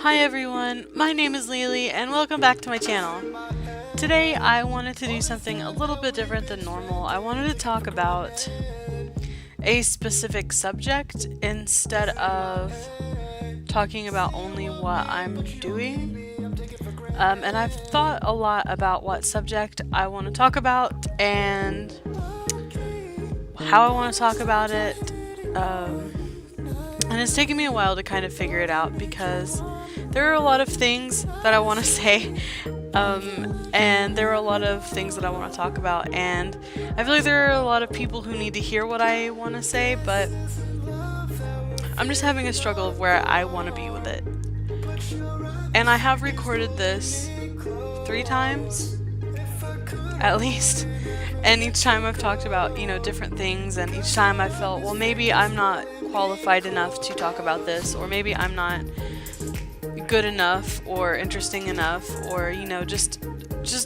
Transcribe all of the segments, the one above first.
Hi everyone, my name is Lily and welcome back to my channel. Today I wanted to do something a little bit different than normal. I wanted to talk about a specific subject instead of talking about only what I'm doing. And I've thought a lot about what subject I want to talk about and how I want to talk about it. And it's taken me a while to kind of figure it out because there are a lot of things that I want to say, and there are a lot of things that I want to talk about, and I feel like there are a lot of people who need to hear what I want to say, but I'm just having a struggle of where I want to be with it. And I have recorded this 3 times, at least, and each time I've talked about, you know, different things, and each time I felt, well, maybe I'm not qualified enough to talk about this, or maybe I'm not good enough or interesting enough, or, you know, just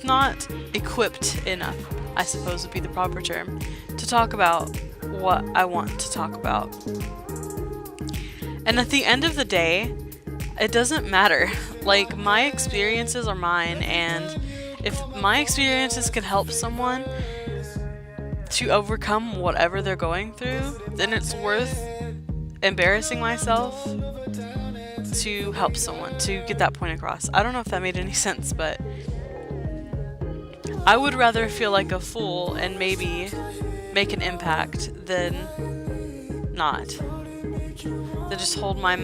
not equipped enough, I suppose would be the proper term, to talk about what I want to talk about. And at the end of the day, it doesn't matter. Like, my experiences are mine, and if my experiences can help someone to overcome whatever they're going through, then it's worth embarrassing myself to help someone, to get that point across. I don't know if that made any sense, but I would rather feel like a fool and maybe make an impact than not. Than just hold my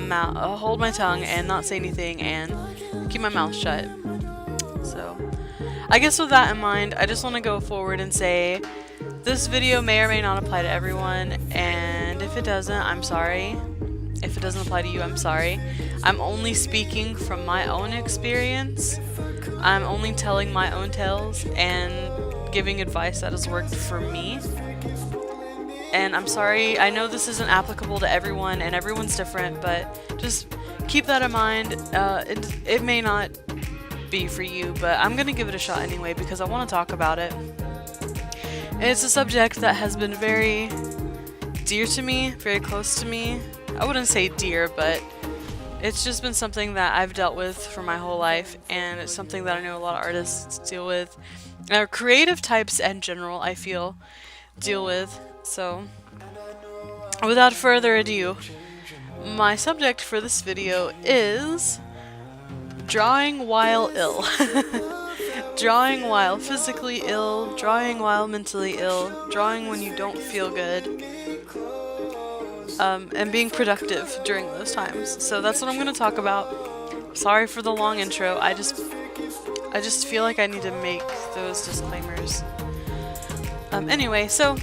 tongue and not say anything and keep my mouth shut. So, I guess with that in mind, I just want to go forward and say this video may or may not apply to everyone, and if it doesn't, I'm sorry. If it doesn't apply to you, I'm sorry. I'm only speaking from my own experience. I'm only telling my own tales and giving advice that has worked for me. And I'm sorry, I know this isn't applicable to everyone and everyone's different, but just keep that in mind. It may not be for you, but I'm gonna give it a shot anyway because I want to talk about it. And it's a subject that has been very dear to me, very close to me. I wouldn't say dear, but it's just been something that I've dealt with for my whole life, and it's something that I know a lot of artists deal with. Or creative types in general, I feel, deal with. So, without further ado, my subject for this video is drawing while ill. Drawing while physically ill, drawing while mentally ill, drawing when you don't feel good, and being productive during those times. So that's what I'm going to talk about. Sorry for the long intro, I just feel like I need to make those disclaimers. Anyway, so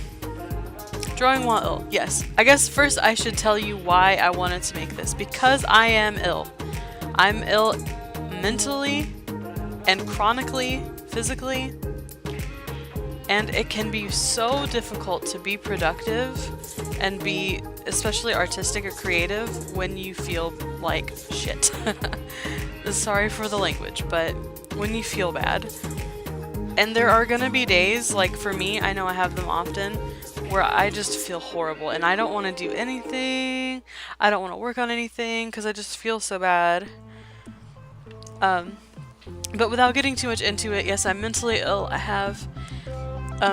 drawing while ill, yes. I guess first I should tell you why I wanted to make this. Because I am ill. I'm ill mentally and chronically, physically, and it can be so difficult to be productive and be especially artistic or creative when you feel like shit. Sorry for the language, but when you feel bad. And there are gonna be days, like for me, I know I have them often, where I just feel horrible and I don't want to do anything, I don't want to work on anything because I just feel so bad. But without getting too much into it, yes, I'm mentally ill, I have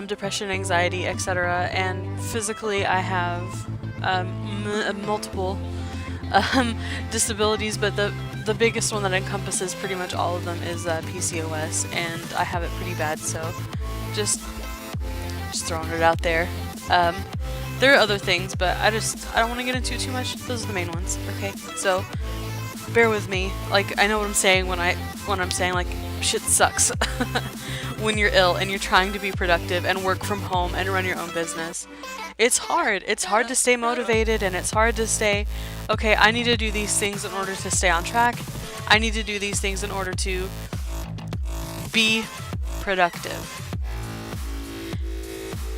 depression, anxiety, etc. And physically I have multiple disabilities, but the biggest one that encompasses pretty much all of them is PCOS, and I have it pretty bad, so just throwing it out there. There are other things, but I don't want to get into it too much. Those are the main ones, okay? So bear with me. Like, I know what I'm saying when I'm saying, like, shit sucks when you're ill and you're trying to be productive and work from home and run your own business. It's hard. It's hard to stay motivated, and it's hard to stay, okay, I need to do these things in order to stay on track. I need to do these things in order to be productive.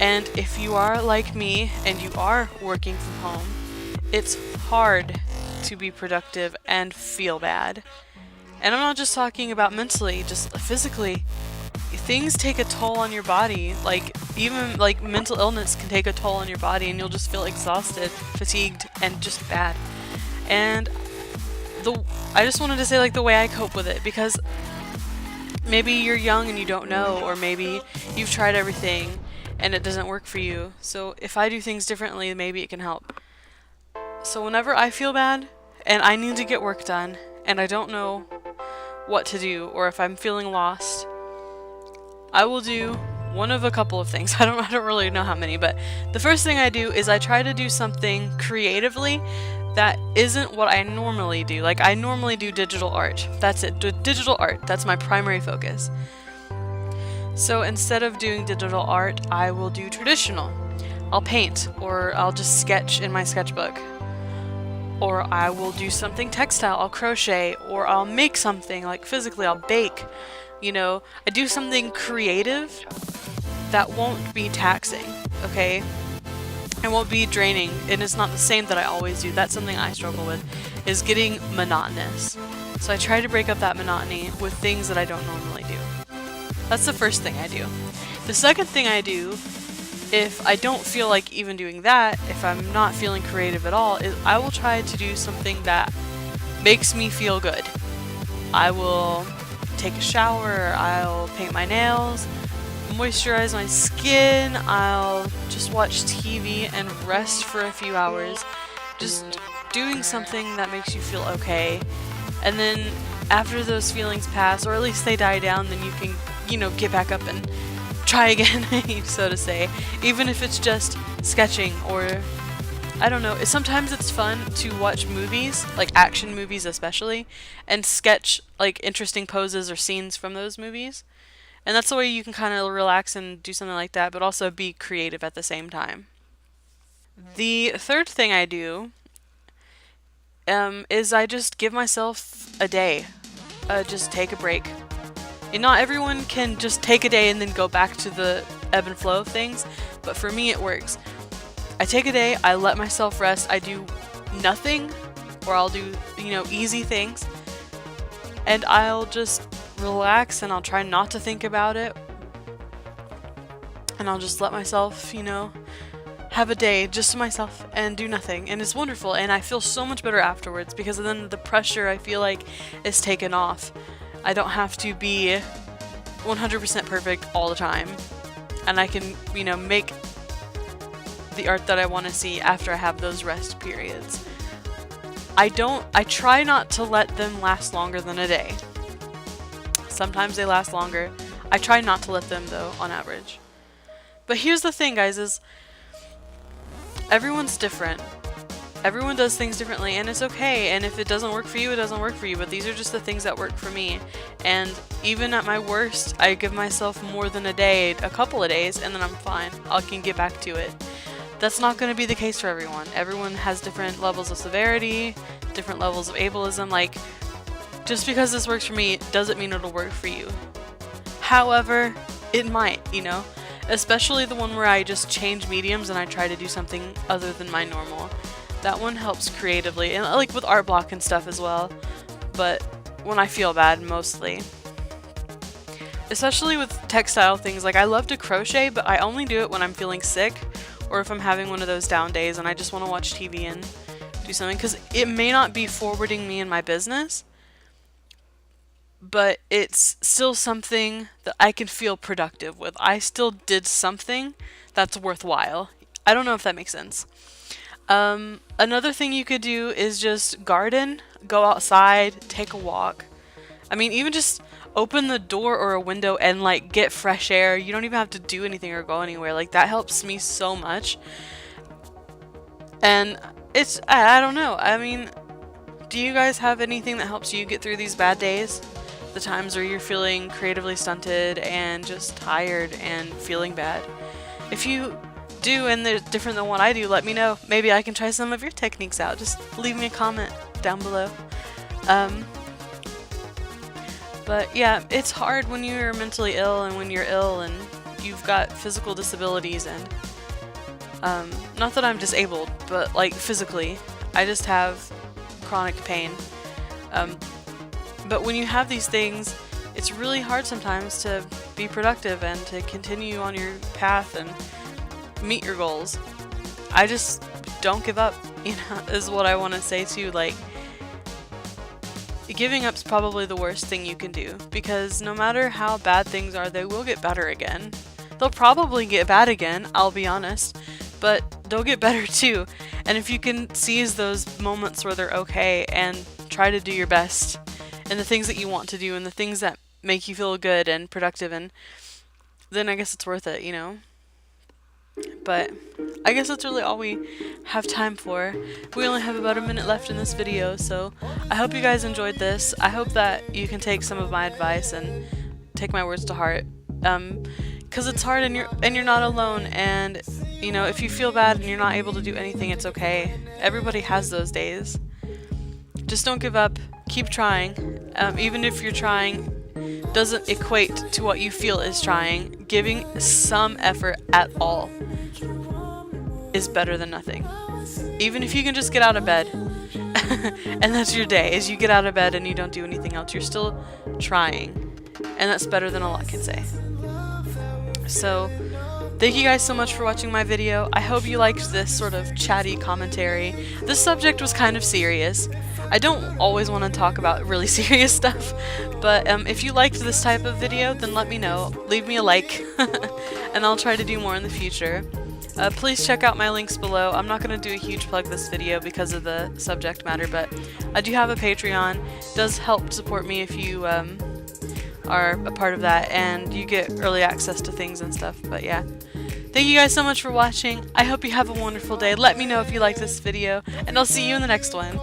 And if you are like me and you are working from home, it's hard to be productive and feel bad. And I'm not just talking about mentally, just physically. Things take a toll on your body. Like, even like mental illness can take a toll on your body, and you'll just feel exhausted, fatigued, and just bad. And I just wanted to say like the way I cope with it, because maybe you're young and you don't know, or maybe you've tried everything and it doesn't work for you. So if I do things differently, maybe it can help. So whenever I feel bad and I need to get work done and I don't know what to do, or if I'm feeling lost, I will do one of a couple of things. I don't really know how many, but the first thing I do is I try to do something creatively that isn't what I normally do. Like, I normally do digital art. That's it. Digital art. That's my primary focus. So instead of doing digital art, I will do traditional. I'll paint, or I'll just sketch in my sketchbook. Or I will do something textile. I'll crochet, or I'll make something, like physically, I'll bake. You know, I do something creative that won't be taxing, okay? It won't be draining, and it's not the same that I always do. That's something I struggle with, is getting monotonous. So I try to break up that monotony with things that I don't normally do. That's the first thing I do. The second thing I do, if I don't feel like even doing that, if I'm not feeling creative at all, is I will try to do something that makes me feel good. I will take a shower, I'll paint my nails, moisturize my skin, I'll just watch TV and rest for a few hours. Just doing something that makes you feel okay. And then after those feelings pass, or at least they die down, then you can, you know, get back up and try again, so to say. Even if it's just sketching, or I don't know. Sometimes it's fun to watch movies, like action movies especially, and sketch like interesting poses or scenes from those movies. And that's the way you can kind of relax and do something like that, but also be creative at the same time. The third thing I do is I just give myself a day. Just take a break. And not everyone can just take a day and then go back to the ebb and flow of things, but for me it works. I take a day, I let myself rest, I do nothing, or I'll do, you know, easy things, and I'll just relax and I'll try not to think about it, and I'll just let myself, you know, have a day just to myself and do nothing, and it's wonderful, and I feel so much better afterwards, because then the pressure, I feel like, is taken off. I don't have to be 100% perfect all the time, and I can, you know, make the art that I want to see after I have those rest periods. I try not to let them last longer than a day. Sometimes they last longer. I try not to let them, though, on average. But here's the thing, guys, is everyone's different. Everyone does things differently, and it's okay, and if it doesn't work for you, it doesn't work for you, but these are just the things that work for me. And even at my worst, I give myself more than a day, a couple of days, and then I'm fine. I can get back to it. That's not going to be the case for everyone. Everyone has different levels of severity, different levels of ableism. Like, just because this works for me doesn't mean it'll work for you. However, it might, you know? Especially the one where I just change mediums and I try to do something other than my normal. That one helps creatively, and like with art block and stuff as well. But when I feel bad, mostly. Especially with textile things, like I love to crochet, but I only do it when I'm feeling sick, or if I'm having one of those down days and I just want to watch TV and do something, because it may not be forwarding me in my business, but it's still something that I can feel productive with. I still did something that's worthwhile. I don't know if that makes sense. Another thing you could do is just garden, go outside, take a walk. I mean, even just open the door or a window and like get fresh air. You don't even have to do anything or go anywhere. Like, that helps me so much. And it's, I don't know. I mean, do you guys have anything that helps you get through these bad days? The times where you're feeling creatively stunted and just tired and feeling bad? If you do and they're different than what I do, let me know. Maybe I can try some of your techniques out. Just leave me a comment down below. But yeah, it's hard when you're mentally ill and when you're ill and you've got physical disabilities, and not that I'm disabled, but like physically, I just have chronic pain. But when you have these things, it's really hard sometimes to be productive and to continue on your path and meet your goals. I just don't give up, you know, is what I want to say too. Like, giving up's probably the worst thing you can do, because no matter how bad things are, they will get better again. They'll probably get bad again, I'll be honest, but they'll get better too. And if you can seize those moments where they're okay and try to do your best in the things that you want to do and the things that make you feel good and productive, and then I guess it's worth it, you know? But I guess that's really all we have time for. We only have about a minute left in this video, so I hope you guys enjoyed this. I hope that you can take some of my advice and take my words to heart. Because it's hard, and you're not alone, and you know, if you feel bad and you're not able to do anything, it's okay. Everybody has those days. Just don't give up. Keep trying. Even if you're trying doesn't equate to what you feel is trying, giving some effort at all is better than nothing. Even if you can just get out of bed and that's your day, is you get out of bed and you don't do anything else, you're still trying, and that's better than a lot can say. So thank you guys so much for watching my video. I hope you liked this sort of chatty commentary. This subject was kind of serious. I don't always want to talk about really serious stuff, but if you liked this type of video, then let me know. Leave me a like, and I'll try to do more in the future. Please check out my links below. I'm not going to do a huge plug this video because of the subject matter, but I do have a Patreon. It does help support me if you are a part of that, and you get early access to things and stuff. But yeah, thank you guys so much for watching. I hope you have a wonderful day. Let me know if you like this video, and I'll see you in the next one.